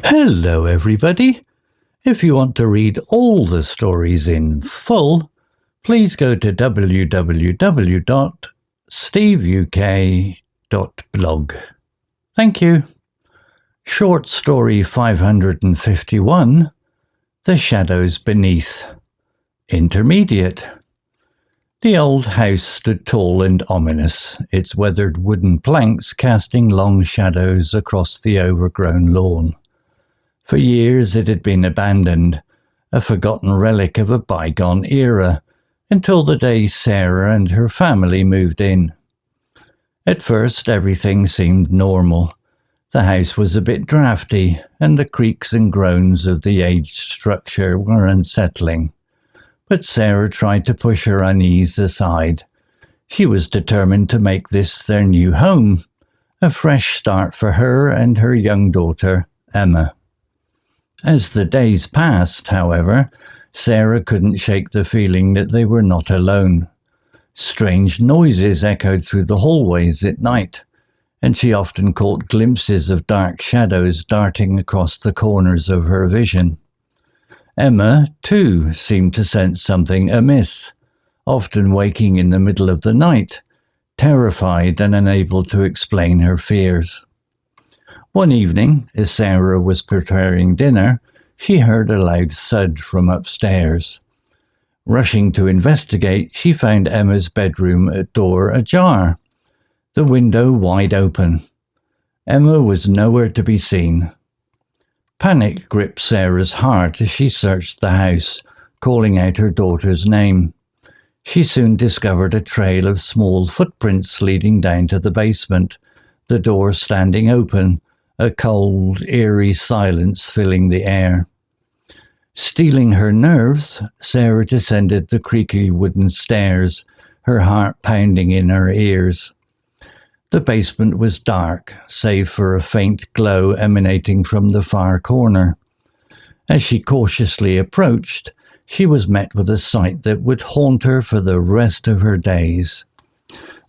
Hello everybody! If you want to read all the stories in full, please go to www.steveuk.blog. Thank you. Short story 551, The Shadows Beneath. Intermediate. The old house stood tall and ominous, its weathered wooden planks casting long shadows across the overgrown lawn. For years it had been abandoned, a forgotten relic of a bygone era, until the day Sarah and her family moved in. At first everything seemed normal. The house was a bit drafty, and the creaks and groans of the aged structure were unsettling. But Sarah tried to push her unease aside. She was determined to make this their new home, a fresh start for her and her young daughter, Emma. As the days passed, however, Sarah couldn't shake the feeling that they were not alone. Strange noises echoed through the hallways at night, and she often caught glimpses of dark shadows darting across the corners of her vision. Emma, too, seemed to sense something amiss, often waking in the middle of the night, terrified and unable to explain her fears. One evening, as Sarah was preparing dinner, she heard a loud thud from upstairs. Rushing to investigate, she found Emma's bedroom door ajar, the window wide open. Emma was nowhere to be seen. Panic gripped Sarah's heart as she searched the house, calling out her daughter's name. She soon discovered a trail of small footprints leading down to the basement, the door standing open, a cold, eerie silence filling the air. Steeling her nerves, Sarah descended the creaky wooden stairs, her heart pounding in her ears. The basement was dark, save for a faint glow emanating from the far corner. As she cautiously approached, she was met with a sight that would haunt her for the rest of her days.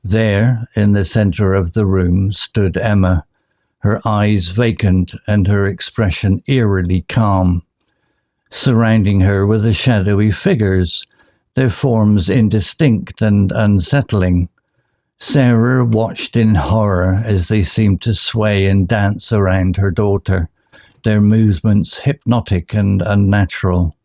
There, in the centre of the room, stood Emma, her eyes vacant and her expression eerily calm. Surrounding her were the shadowy figures, their forms indistinct and unsettling. Sarah watched in horror as they seemed to sway and dance around her daughter, their movements hypnotic and unnatural.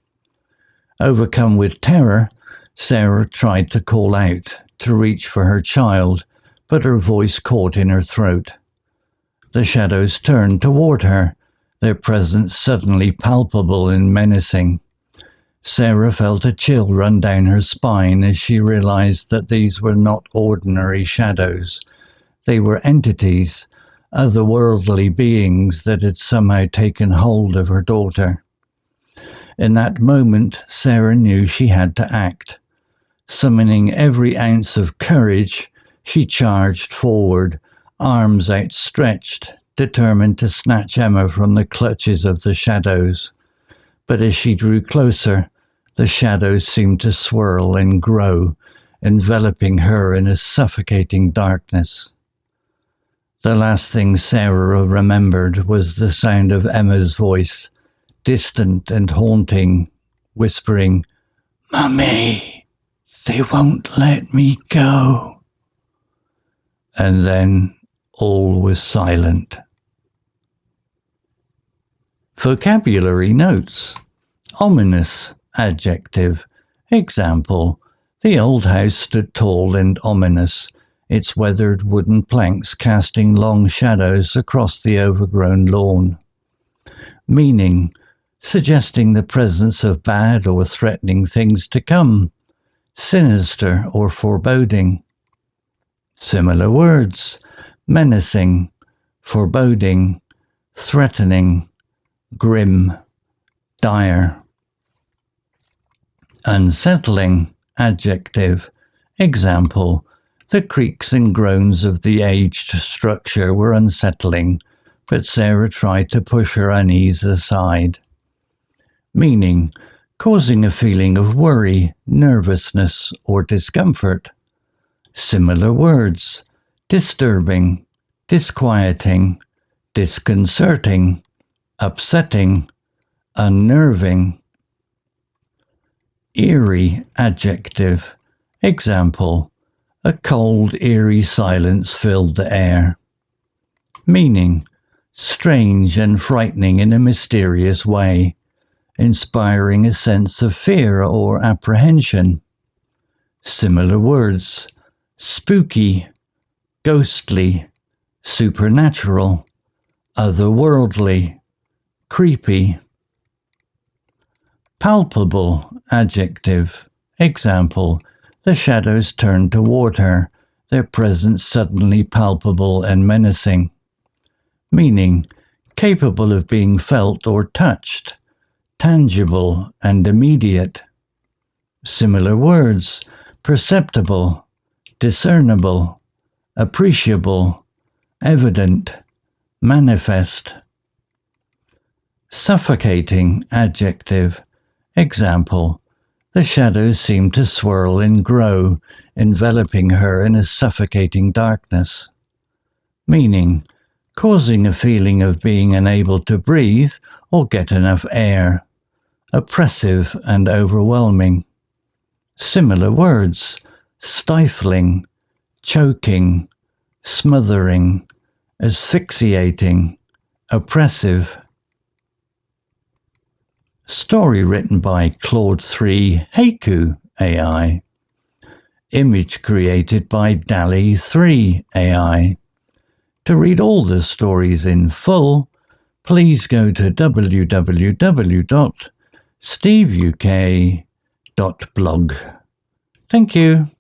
Overcome with terror, Sarah tried to call out, to reach for her child, but her voice caught in her throat. The shadows turned toward her, their presence suddenly palpable and menacing. Sarah felt a chill run down her spine as she realized that these were not ordinary shadows. They were entities, otherworldly beings that had somehow taken hold of her daughter. In that moment, Sarah knew she had to act. Summoning every ounce of courage, she charged forward, arms outstretched, determined to snatch Emma from the clutches of the shadows. But as she drew closer, the shadows seemed to swirl and grow, enveloping her in a suffocating darkness. The last thing Sarah remembered was the sound of Emma's voice, distant and haunting, whispering, "Mummy, they won't let me go." And then all was silent. Vocabulary notes. Ominous, adjective. Example, the old house stood tall and ominous, its weathered wooden planks casting long shadows across the overgrown lawn. Meaning, suggesting the presence of bad or threatening things to come, sinister or foreboding. Similar words, menacing, foreboding, threatening, grim, dire. Unsettling, adjective. Example, the creaks and groans of the aged structure were unsettling, but Sarah tried to push her unease aside. Meaning, causing a feeling of worry, nervousness, or discomfort. Similar words, disturbing, disquieting, disconcerting, upsetting, unnerving. Eerie adjective. Example, a cold, eerie silence filled the air. Meaning, strange and frightening in a mysterious way, inspiring a sense of fear or apprehension. Similar words, spooky, ghostly, supernatural, otherworldly, creepy. Palpable adjective. Example, the shadows turned toward her, their presence suddenly palpable and menacing. Meaning, capable of being felt or touched, tangible and immediate. Similar words, perceptible, discernible, appreciable, evident, manifest. Suffocating adjective. Example, the shadows seemed to swirl and grow, enveloping her in a suffocating darkness. Meaning, causing a feeling of being unable to breathe or get enough air. Oppressive and overwhelming. Similar words, stifling, choking, smothering, asphyxiating, oppressive. Story written by Claude 3 Haiku AI. Image created by DALL-E 3 AI. To read all the stories in full, please go to www.steveuk.blog. Thank you.